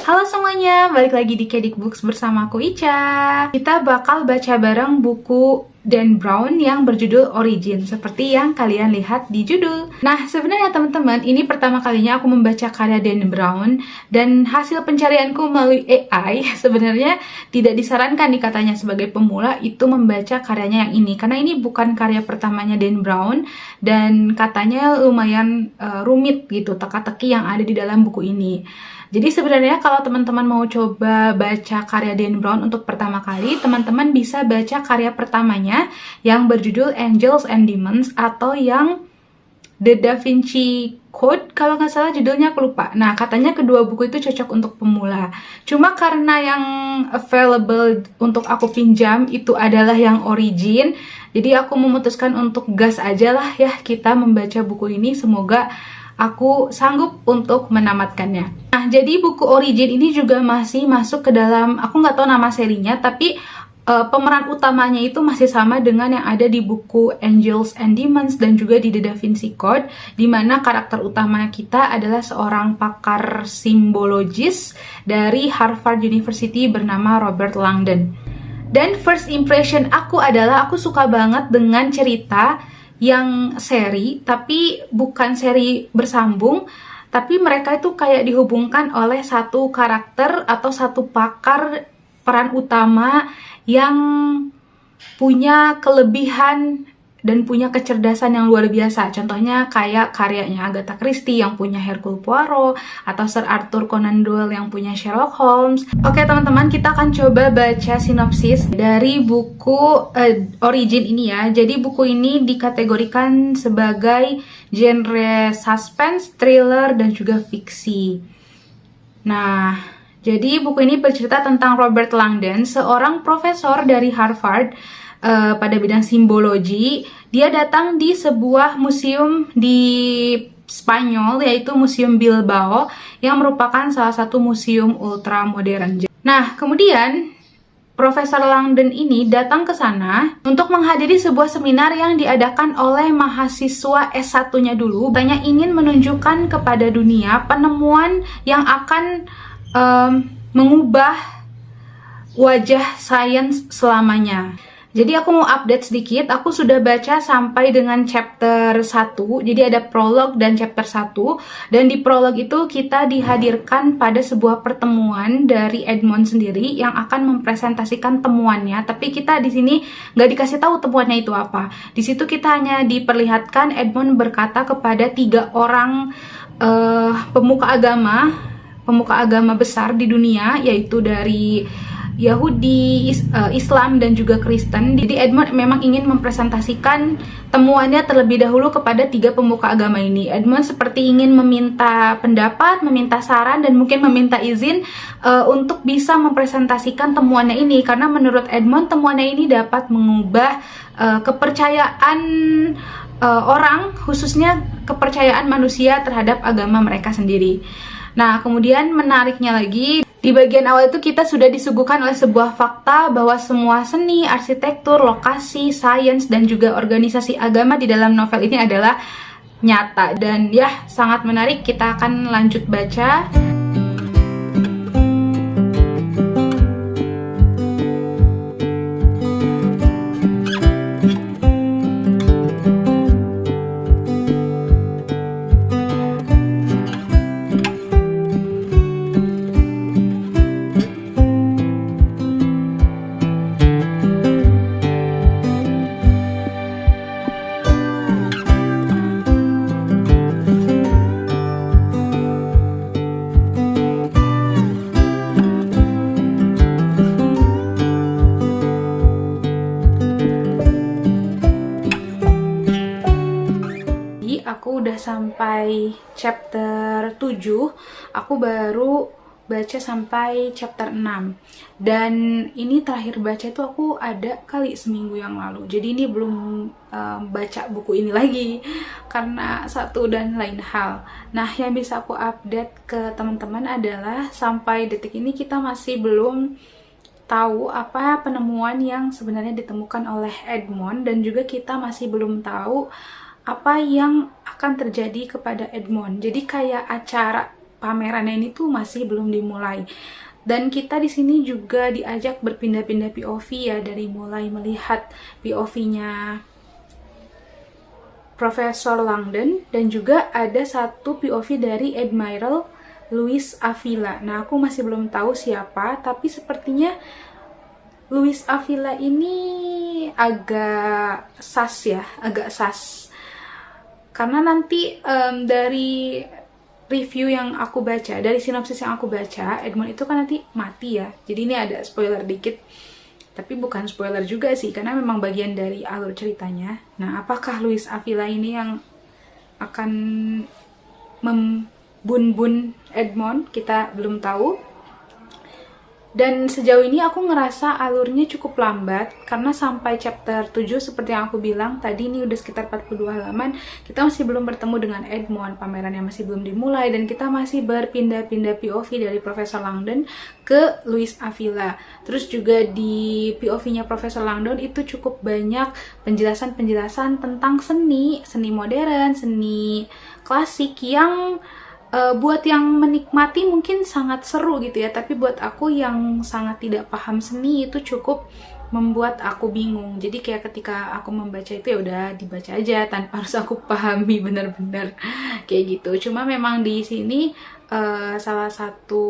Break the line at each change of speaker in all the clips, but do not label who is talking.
Halo semuanya, balik lagi di Kedik Books bersama aku Ica. Kita bakal baca bareng buku Dan Brown yang berjudul Origin, seperti yang kalian lihat di judul. Nah, sebenarnya teman-teman, ini pertama kalinya aku membaca karya Dan Brown, dan hasil pencarianku melalui AI sebenarnya tidak disarankan nih katanya sebagai pemula itu membaca karyanya yang ini, karena ini bukan karya pertamanya Dan Brown, dan katanya lumayan rumit gitu teka-teki yang ada di dalam buku ini. Jadi sebenarnya kalau teman-teman mau coba baca karya Dan Brown untuk pertama kali, teman-teman bisa baca karya pertamanya yang berjudul Angels and Demons atau yang The Da Vinci Code, kalau nggak salah judulnya, aku lupa. Nah, katanya kedua buku itu cocok untuk pemula. Cuma karena yang available untuk aku pinjam itu adalah yang Origin, jadi aku memutuskan untuk gas aja lah ya kita membaca buku ini. Semoga aku sanggup untuk menamatkannya. Nah, jadi buku Origin ini juga masih masuk ke dalam, aku nggak tahu nama serinya, tapi pemeran utamanya itu masih sama dengan yang ada di buku Angels and Demons dan juga di The Da Vinci Code, di mana karakter utama kita adalah seorang pakar simbologis dari Harvard University bernama Robert Langdon. Dan first impression aku adalah aku suka banget dengan cerita yang seri, tapi bukan seri bersambung, tapi mereka itu kayak dihubungkan oleh satu karakter atau satu pakar peran utama yang punya kelebihan dan punya kecerdasan yang luar biasa. Contohnya kayak karyanya Agatha Christie yang punya Hercule Poirot, atau Sir Arthur Conan Doyle yang punya Sherlock Holmes. Oke teman-teman, kita akan coba baca sinopsis dari buku Origin ini ya. Jadi buku ini dikategorikan sebagai genre suspense, thriller, dan juga fiksi. Nah, jadi buku ini bercerita tentang Robert Langdon, seorang profesor dari Harvard pada bidang simbologi. Dia datang di sebuah museum di Spanyol, yaitu Museum Bilbao, yang merupakan salah satu museum ultra modern. Nah, kemudian Profesor Langdon ini datang ke sana untuk menghadiri sebuah seminar yang diadakan oleh mahasiswa S1-nya dulu. Banyak ingin menunjukkan kepada dunia penemuan yang akan mengubah wajah sains selamanya. Jadi aku mau update sedikit, aku sudah baca sampai dengan chapter 1, jadi ada prolog dan chapter 1, dan di prolog itu kita dihadirkan pada sebuah pertemuan dari Edmond sendiri yang akan mempresentasikan temuannya, tapi kita di sini nggak dikasih tahu temuannya itu apa. Di situ kita hanya diperlihatkan Edmond berkata kepada 3 orang pemuka agama besar di dunia, yaitu dari Yahudi, Islam, dan juga Kristen. Jadi Edmond memang ingin mempresentasikan temuannya terlebih dahulu kepada 3 pemuka agama ini. Edmond seperti ingin meminta pendapat, meminta saran, dan mungkin meminta izin untuk bisa mempresentasikan temuannya ini, karena menurut Edmond temuannya ini dapat mengubah kepercayaan orang, khususnya kepercayaan manusia terhadap agama mereka sendiri. Nah, kemudian menariknya lagi, di bagian awal itu kita sudah disuguhkan oleh sebuah fakta bahwa semua seni, arsitektur, lokasi, sains, dan juga organisasi agama di dalam novel ini adalah nyata. Dan ya, sangat menarik, kita akan lanjut baca. Aku udah sampai chapter 7, aku baru baca sampai chapter 6. Dan ini terakhir baca itu aku ada kali seminggu yang lalu. Jadi ini belum baca buku ini lagi karena satu dan lain hal. Nah, yang bisa aku update ke teman-teman adalah sampai detik ini kita masih belum tahu apa penemuan yang sebenarnya ditemukan oleh Edmond, dan juga kita masih belum tahu apa yang akan terjadi kepada Edmond. Jadi kayak acara pamerannya ini tuh masih belum dimulai. Dan kita di sini juga diajak berpindah-pindah POV ya, dari mulai melihat POV-nya Profesor Langdon dan juga ada satu POV dari Admiral Luis Avila. Nah, aku masih belum tahu siapa, tapi sepertinya Luis Avila ini agak sas. Karena nanti dari review yang aku baca, dari sinopsis yang aku baca, Edmond itu kan nanti mati ya. Jadi ini ada spoiler dikit, tapi bukan spoiler juga sih, karena memang bagian dari alur ceritanya. Nah, apakah Luis Avila ini yang akan membun-bun Edmond? Kita belum tahu. Dan sejauh ini aku ngerasa alurnya cukup lambat, karena sampai chapter 7 seperti yang aku bilang tadi, ini udah sekitar 42 halaman, kita masih belum bertemu dengan Edmond, pamerannya masih belum dimulai, dan kita masih berpindah-pindah POV dari Profesor Langdon ke Luis Avila. Terus juga di POV-nya Profesor Langdon itu cukup banyak penjelasan-penjelasan tentang seni modern, seni klasik yang buat yang menikmati mungkin sangat seru gitu ya, tapi buat aku yang sangat tidak paham seni itu cukup membuat aku bingung. Jadi kayak ketika aku membaca itu ya udah dibaca aja tanpa harus aku pahami benar-benar kayak gitu. Cuma memang di sini salah satu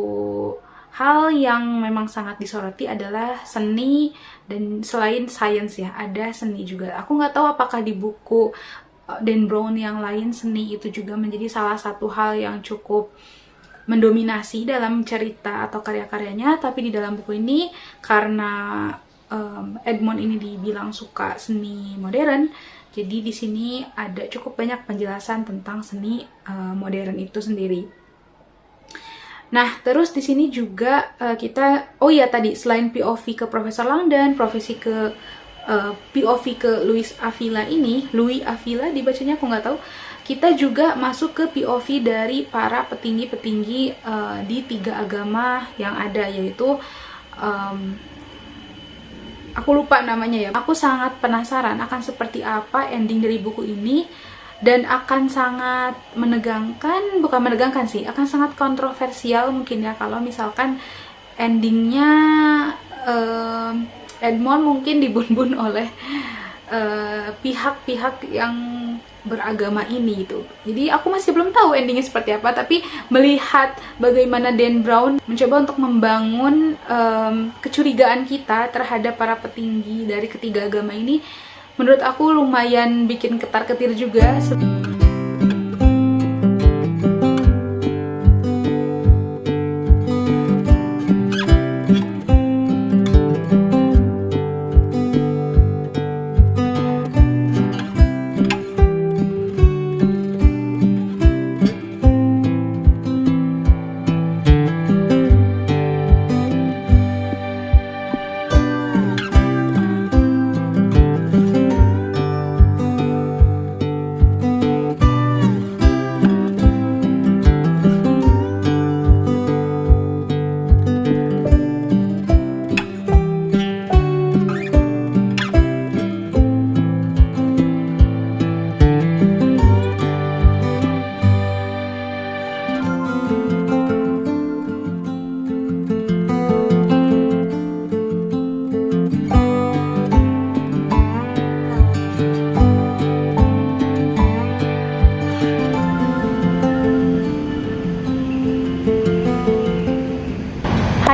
hal yang memang sangat disoroti adalah seni, dan selain sains ya, ada seni juga. Aku nggak tahu apakah di buku Dan Brown yang lain seni itu juga menjadi salah satu hal yang cukup mendominasi dalam cerita atau karya-karyanya, tapi di dalam buku ini karena Edmond ini dibilang suka seni modern, jadi di sini ada cukup banyak penjelasan tentang seni modern itu sendiri. Nah, terus di sini juga kita, oh ya tadi selain POV ke Profesor Langdon, POV ke Luis Avila ini, Louis Avila dibacanya aku nggak tahu, kita juga masuk ke POV dari para petinggi-petinggi di 3 agama yang ada, yaitu aku lupa namanya ya. Aku sangat penasaran akan seperti apa ending dari buku ini, dan akan sangat menegangkan, bukan menegangkan sih, akan sangat kontroversial mungkin ya kalau misalkan endingnya Edmond mungkin dibun-bun oleh pihak-pihak yang beragama ini gitu. Jadi aku masih belum tahu endingnya seperti apa, tapi melihat bagaimana Dan Brown mencoba untuk membangun kecurigaan kita terhadap para petinggi dari ketiga agama ini, menurut aku lumayan bikin ketar-ketir juga.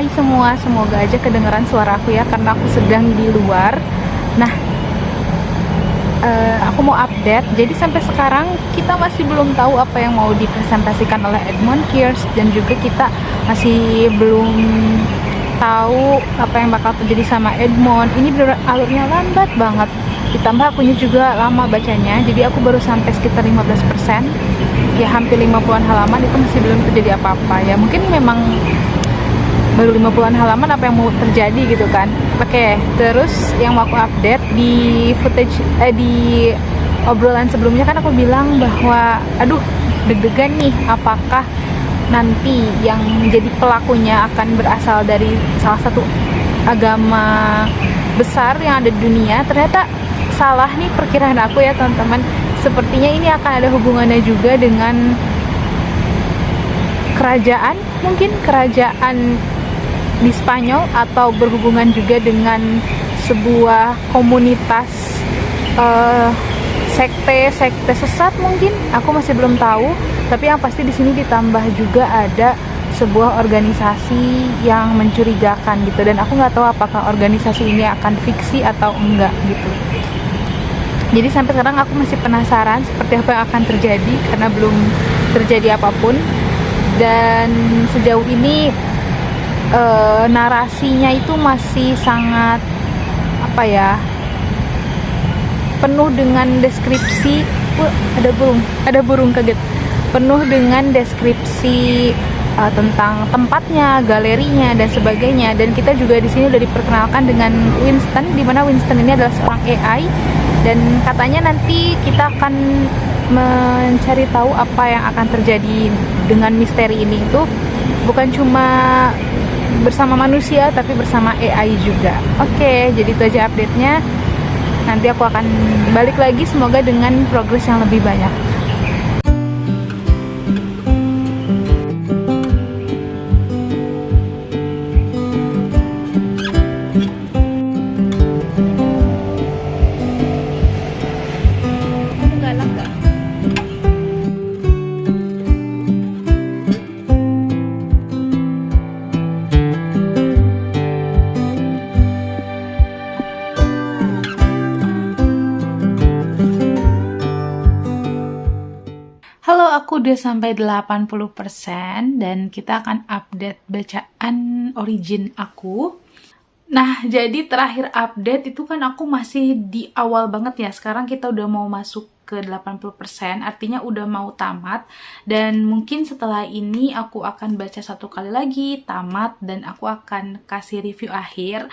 Hai semua, semoga aja kedengeran suara aku ya, karena aku sedang di luar. Nah, aku mau update. Jadi sampai sekarang kita masih belum tahu apa yang mau dipresentasikan oleh Edmond Kierst, dan juga kita masih belum tahu apa yang bakal terjadi sama Edmond. Ini alurnya lambat banget, ditambah akunya juga lama bacanya, jadi aku baru sampai sekitar 15%, ya hampir 50-an halaman, itu masih belum terjadi apa-apa ya. Mungkin memang baru 50-an halaman, apa yang mau terjadi gitu kan. Oke, terus yang mau aku update di footage di obrolan sebelumnya kan aku bilang bahwa aduh deg-degan nih, apakah nanti yang menjadi pelakunya akan berasal dari salah satu agama besar yang ada di dunia. Ternyata salah nih perkiraan aku ya teman-teman. Sepertinya ini akan ada hubungannya juga dengan kerajaan, mungkin kerajaan di Spanyol, atau berhubungan juga dengan sebuah komunitas sekte sesat mungkin. Aku masih belum tahu, tapi yang pasti di sini ditambah juga ada sebuah organisasi yang mencurigakan gitu, dan aku nggak tahu apakah organisasi ini akan fiksi atau enggak gitu. Jadi sampai sekarang aku masih penasaran seperti apa yang akan terjadi, karena belum terjadi apapun. Dan sejauh ini narasinya itu masih sangat penuh dengan deskripsi. Ada burung kaget. Penuh dengan deskripsi tentang tempatnya, galerinya dan sebagainya. Dan kita juga di sini udah diperkenalkan dengan Winston, di mana Winston ini adalah seorang AI, dan katanya nanti kita akan mencari tahu apa yang akan terjadi dengan misteri ini. Itu bukan cuma bersama manusia tapi bersama AI juga. Oke, jadi itu aja update-nya. Nanti aku akan balik lagi, semoga dengan progres yang lebih banyak. Halo, aku udah sampai 80% dan kita akan update bacaan origin aku. Nah, jadi terakhir update itu kan aku masih di awal banget ya. Sekarang kita udah mau masuk ke 80%, artinya udah mau tamat. Dan mungkin setelah ini aku akan baca 1 kali lagi, tamat, dan aku akan kasih review akhir.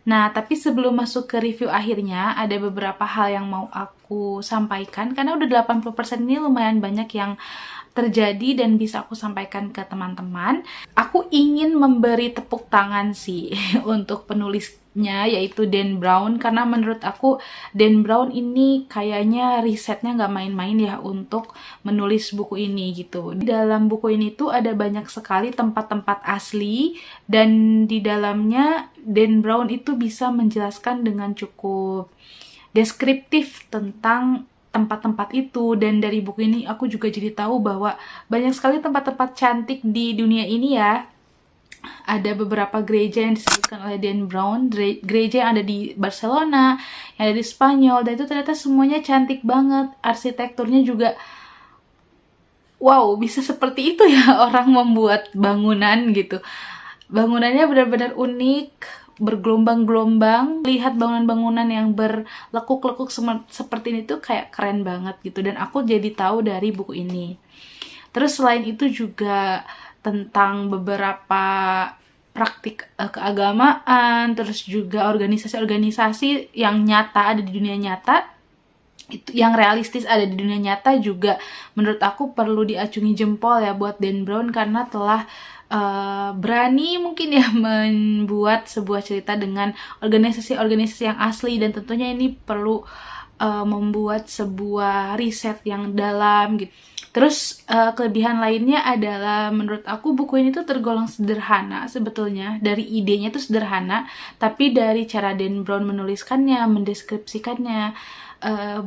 Nah, tapi sebelum masuk ke review akhirnya, ada beberapa hal yang mau aku sampaikan, karena udah 80% ini lumayan banyak yang terjadi dan bisa aku sampaikan ke teman-teman. Aku ingin memberi tepuk tangan sih untuk penulisnya, yaitu Dan Brown, karena menurut aku Dan Brown ini kayaknya risetnya nggak main-main ya untuk menulis buku ini gitu. Di dalam buku ini tuh ada banyak sekali tempat-tempat asli, dan di dalamnya Dan Brown itu bisa menjelaskan dengan cukup deskriptif tentang tempat-tempat itu. Dan dari buku ini aku juga jadi tahu bahwa banyak sekali tempat-tempat cantik di dunia ini ya. Ada beberapa gereja yang disebutkan oleh Dan Brown, gereja yang ada di Barcelona, yang ada di Spanyol, dan itu ternyata semuanya cantik banget. Arsitekturnya juga wow, bisa seperti itu ya orang membuat bangunan gitu. Bangunannya benar-benar unik, bergelombang-gelombang. Lihat bangunan-bangunan yang berlekuk-lekuk seperti ini tuh kayak keren banget gitu. Dan aku jadi tahu dari buku ini. Terus selain itu juga tentang beberapa praktik keagamaan, terus juga organisasi-organisasi yang nyata ada di dunia nyata, itu yang realistis ada di dunia nyata juga menurut aku perlu diacungi jempol ya buat Dan Brown, karena telah berani mungkin ya membuat sebuah cerita dengan organisasi-organisasi yang asli, dan tentunya ini perlu membuat sebuah riset yang dalam gitu. Terus kelebihan lainnya adalah menurut aku buku ini tuh tergolong sederhana sebetulnya. Dari idenya tuh sederhana, tapi dari cara Dan Brown menuliskannya, mendeskripsikannya,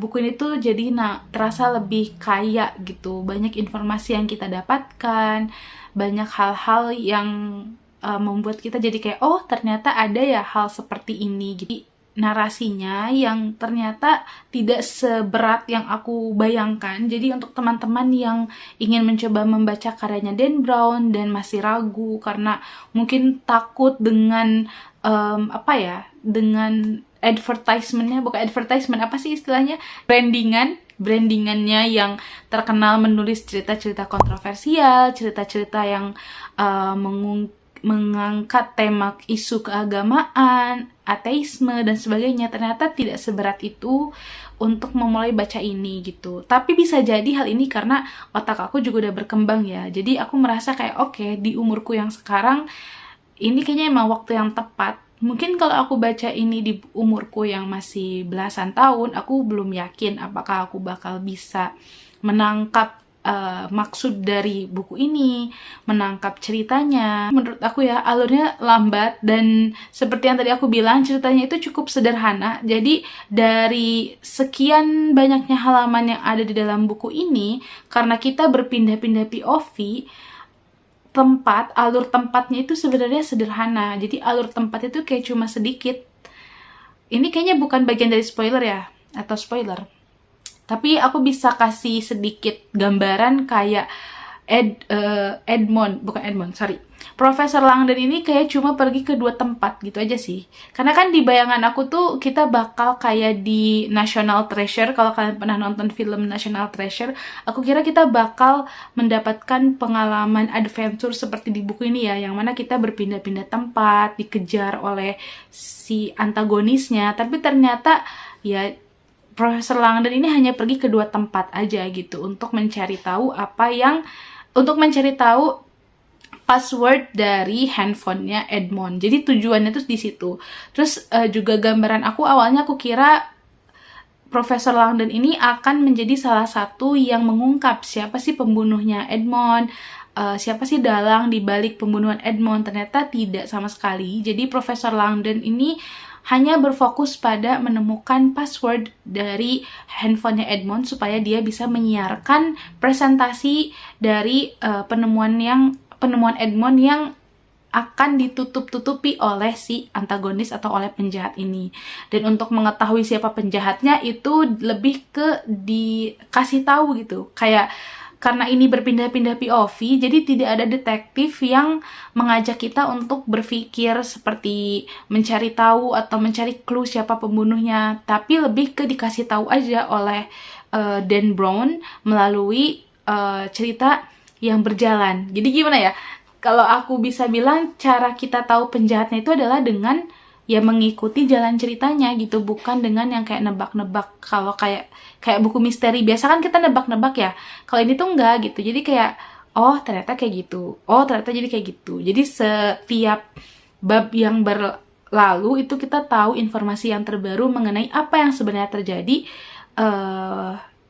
buku ini tuh jadi terasa lebih kaya gitu. Banyak informasi yang kita dapatkan, banyak hal-hal yang membuat kita jadi kayak, oh ternyata ada ya hal seperti ini gitu. Narasinya yang ternyata tidak seberat yang aku bayangkan. Jadi untuk teman-teman yang ingin mencoba membaca karyanya Dan Brown dan masih ragu karena mungkin takut dengan dengan advertisement-nya, bukan advertisement, apa sih istilahnya? Brandingannya yang terkenal menulis cerita-cerita kontroversial, cerita-cerita yang mengangkat tema isu keagamaan, ateisme, dan sebagainya. Ternyata tidak seberat itu untuk memulai baca ini gitu. Tapi bisa jadi hal ini karena otak aku juga udah berkembang ya. Jadi aku merasa kayak oke, di umurku yang sekarang, ini kayaknya emang waktu yang tepat. Mungkin kalau aku baca ini di umurku yang masih belasan tahun, aku belum yakin apakah aku bakal bisa menangkap maksud dari buku ini, menangkap ceritanya. Menurut aku ya, alurnya lambat, dan seperti yang tadi aku bilang, ceritanya itu cukup sederhana. Jadi dari sekian banyaknya halaman yang ada di dalam buku ini, karena kita berpindah-pindah POV, alur tempatnya itu sebenarnya sederhana. Jadi alur tempat itu kayak cuma sedikit. Ini kayaknya bukan bagian dari spoiler ya, atau spoiler. Tapi aku bisa kasih sedikit gambaran kayak Profesor Langdon ini kayak cuma pergi ke 2 tempat gitu aja sih. Karena kan di bayangan aku tuh kita bakal kayak di National Treasure. Kalau kalian pernah nonton film National Treasure, aku kira kita bakal mendapatkan pengalaman adventure seperti di buku ini ya, yang mana kita berpindah-pindah tempat, dikejar oleh si antagonisnya. Tapi ternyata ya Profesor Langdon ini hanya pergi ke 2 tempat aja gitu untuk mencari tahu password dari handphonenya Edmond. Jadi tujuannya tuh di situ. Terus juga gambaran awalnya aku kira Profesor Langdon ini akan menjadi salah satu yang mengungkap siapa sih pembunuhnya Edmond, siapa sih dalang di balik pembunuhan Edmond. Ternyata tidak sama sekali. Jadi Profesor Langdon ini hanya berfokus pada menemukan password dari handphonenya Edmond supaya dia bisa menyiarkan presentasi dari penemuan Edmond yang akan ditutup-tutupi oleh si antagonis atau oleh penjahat ini. Dan untuk mengetahui siapa penjahatnya itu lebih ke dikasih tahu gitu. Kayak karena ini berpindah-pindah POV, jadi tidak ada detektif yang mengajak kita untuk berpikir seperti mencari tahu atau mencari clue siapa pembunuhnya, tapi lebih ke dikasih tahu aja oleh Dan Brown melalui cerita yang berjalan. Jadi gimana ya? Kalau aku bisa bilang, cara kita tahu penjahatnya itu adalah dengan ya mengikuti jalan ceritanya gitu, bukan dengan yang kayak nebak-nebak. Kalau kayak buku misteri biasa kan kita nebak-nebak ya, kalau ini tuh enggak gitu. Jadi kayak oh ternyata kayak gitu, oh ternyata jadi kayak gitu. Jadi setiap bab yang berlalu itu kita tahu informasi yang terbaru mengenai apa yang sebenarnya terjadi,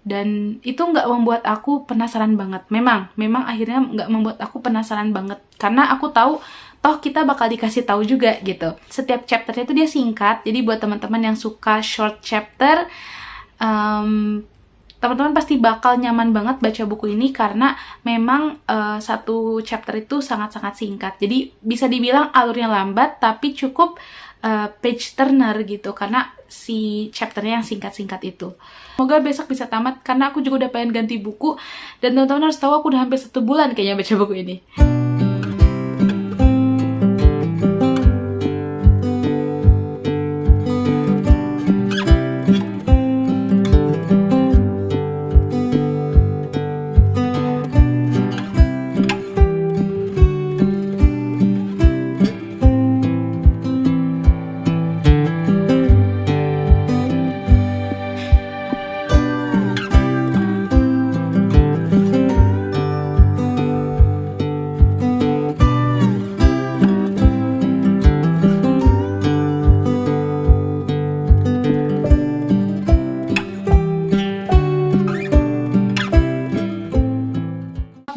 dan itu nggak membuat aku penasaran banget. Memang akhirnya nggak membuat aku penasaran banget, karena aku tahu toh kita bakal dikasih tahu juga gitu. Setiap chapternya itu dia singkat, jadi buat teman-teman yang suka short chapter, teman-teman pasti bakal nyaman banget baca buku ini karena memang satu chapter itu sangat-sangat singkat. Jadi bisa dibilang alurnya lambat tapi cukup page turner gitu karena si chapternya yang singkat-singkat itu. Semoga besok bisa tamat karena aku juga udah pengen ganti buku, dan teman-teman harus tahu aku udah hampir 1 bulan kayaknya baca buku ini.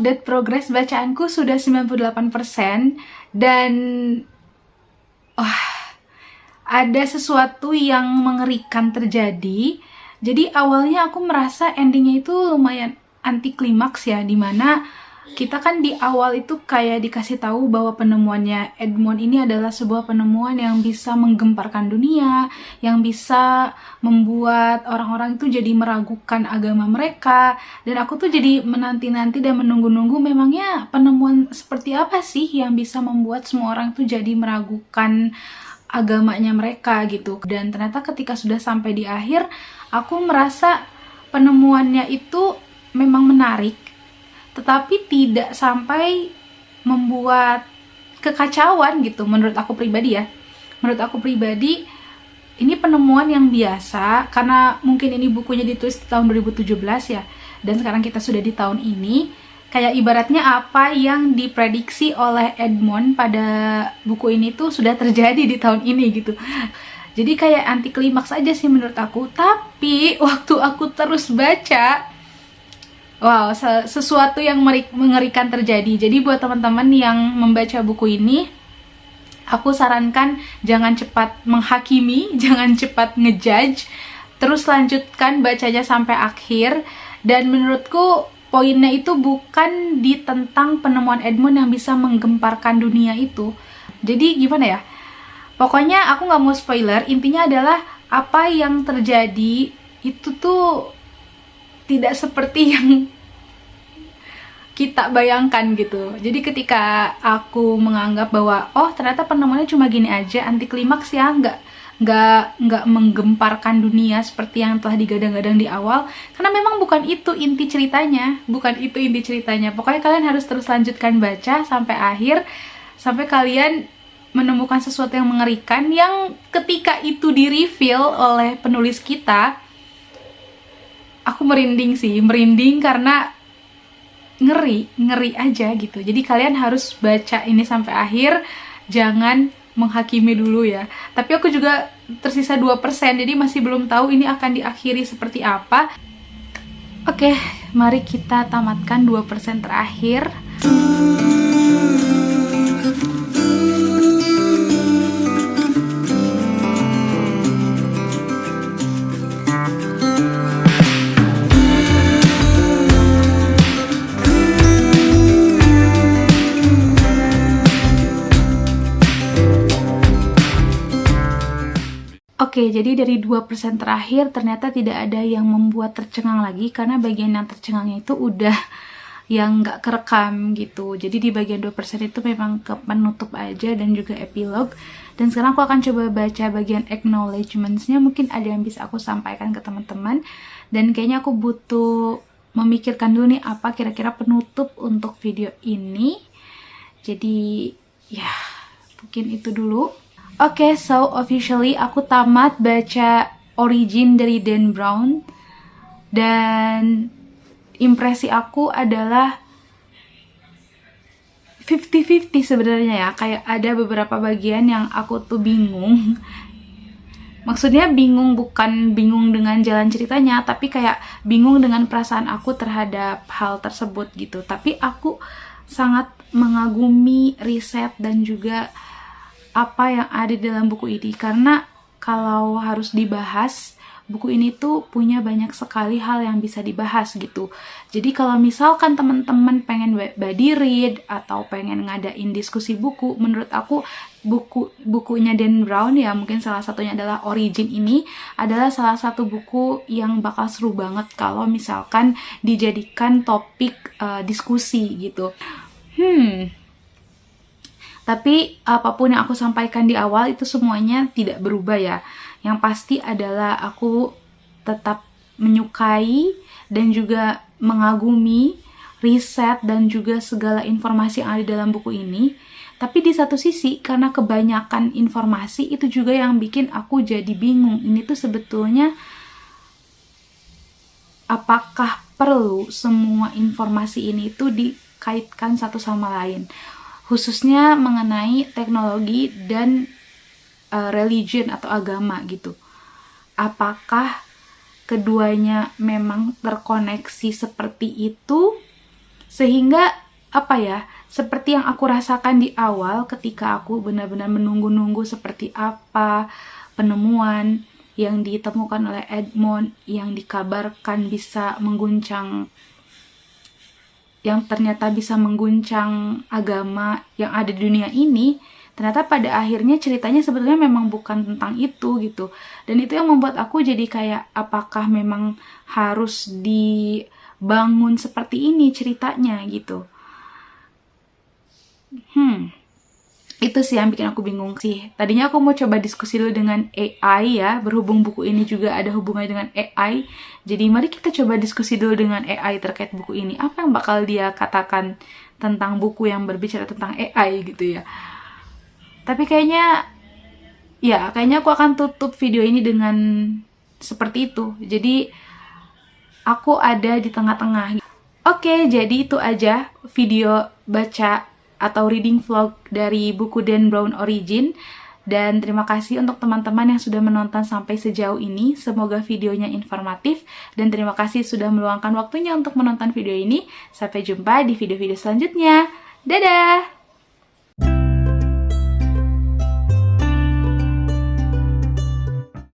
Update progres bacaanku sudah 98%, dan ada sesuatu yang mengerikan terjadi. Jadi awalnya aku merasa endingnya itu lumayan anti klimaks ya, dimana kita kan di awal itu kayak dikasih tahu bahwa penemuannya Edmond ini adalah sebuah penemuan yang bisa menggemparkan dunia, yang bisa membuat orang-orang itu jadi meragukan agama mereka. Dan aku tuh jadi menanti-nanti dan menunggu-nunggu memangnya penemuan seperti apa sih yang bisa membuat semua orang tuh jadi meragukan agamanya mereka gitu. Dan ternyata ketika sudah sampai di akhir, aku merasa penemuannya itu memang menarik, tetapi tidak sampai membuat kekacauan gitu menurut aku pribadi ya. Menurut aku pribadi ini penemuan yang biasa, karena mungkin ini bukunya ditulis di tahun 2017 ya, dan sekarang kita sudah di tahun ini. Kayak ibaratnya apa yang diprediksi oleh Edmond pada buku ini tuh sudah terjadi di tahun ini gitu. Jadi kayak anti klimaks aja sih menurut aku. Tapi waktu aku terus baca, Wow, sesuatu yang mengerikan terjadi. Jadi buat teman-teman yang membaca buku ini, aku sarankan jangan cepat menghakimi, jangan cepat ngejudge, terus lanjutkan bacanya sampai akhir. Dan menurutku poinnya itu bukan di tentang penemuan Edmund yang bisa menggemparkan dunia itu. Jadi gimana ya? Pokoknya aku nggak mau spoiler, intinya adalah apa yang terjadi itu tuh tidak seperti yang kita bayangkan gitu. Jadi ketika aku menganggap bahwa oh ternyata penemuannya cuma gini aja, anti klimaks ya, nggak menggemparkan dunia seperti yang telah digadang-gadang di awal, karena memang bukan itu inti ceritanya, Pokoknya kalian harus terus lanjutkan baca sampai akhir, sampai kalian menemukan sesuatu yang mengerikan yang ketika itu di-reveal oleh penulis kita, aku merinding karena ngeri aja gitu. Jadi kalian harus baca ini sampai akhir, jangan menghakimi dulu ya. Tapi aku juga tersisa 2%, jadi masih belum tahu ini akan diakhiri seperti apa. Oke, mari kita tamatkan 2% terakhir. Oke, jadi dari 2% terakhir ternyata tidak ada yang membuat tercengang lagi, karena bagian yang tercengangnya itu udah yang nggak kerekam gitu. Jadi di bagian 2% itu memang ke penutup aja dan juga epilog. Dan sekarang aku akan coba baca bagian acknowledgements-nya, mungkin ada yang bisa aku sampaikan ke teman-teman. Dan kayaknya aku butuh memikirkan dulu nih apa kira-kira penutup untuk video ini. Jadi ya, mungkin itu dulu. Oke, so officially aku tamat baca Origin dari Dan Brown, dan impresi aku adalah 50-50 sebenarnya ya. Kayak ada beberapa bagian yang aku tuh bingung. Maksudnya bingung bukan bingung dengan jalan ceritanya, tapi kayak bingung dengan perasaan aku terhadap hal tersebut gitu. Tapi aku sangat mengagumi riset dan juga apa yang ada di dalam buku ini, karena kalau harus dibahas, buku ini tuh punya banyak sekali hal yang bisa dibahas gitu. Jadi kalau misalkan teman-teman pengen buddy read atau pengen ngadain diskusi buku, menurut aku bukunya Dan Brown ya, mungkin salah satunya adalah Origin, ini adalah salah satu buku yang bakal seru banget kalau misalkan dijadikan topik diskusi gitu. Tapi apapun yang aku sampaikan di awal itu semuanya tidak berubah ya. Yang pasti adalah aku tetap menyukai dan juga mengagumi riset dan juga segala informasi yang ada di dalam buku ini. Tapi di satu sisi, karena kebanyakan informasi itu juga yang bikin aku jadi bingung. Ini tuh sebetulnya apakah perlu semua informasi ini tuh dikaitkan satu sama lain? Khususnya mengenai teknologi dan religion atau agama gitu. Apakah keduanya memang terkoneksi seperti itu, sehingga seperti yang aku rasakan di awal ketika aku benar-benar menunggu-nunggu seperti apa penemuan yang ditemukan oleh Edmund yang dikabarkan bisa mengguncang, yang ternyata bisa mengguncang agama yang ada di dunia ini, ternyata pada akhirnya ceritanya sebetulnya memang bukan tentang itu gitu. Dan itu yang membuat aku jadi kayak, apakah memang harus dibangun seperti ini ceritanya gitu. Itu sih yang bikin aku bingung sih. Tadinya aku mau coba diskusi dulu dengan AI ya, berhubung buku ini juga ada hubungannya dengan AI. Jadi mari kita coba diskusi dulu dengan AI terkait buku ini. Apa yang bakal dia katakan tentang buku yang berbicara tentang AI gitu ya. Tapi kayaknya aku akan tutup video ini dengan seperti itu. Jadi aku ada di tengah-tengah. Oke, jadi itu aja video baca atau reading vlog dari buku Dan Brown Origin. Dan terima kasih untuk teman-teman yang sudah menonton sampai sejauh ini. Semoga videonya informatif. Dan terima kasih sudah meluangkan waktunya untuk menonton video ini. Sampai jumpa di video-video selanjutnya. Dadah!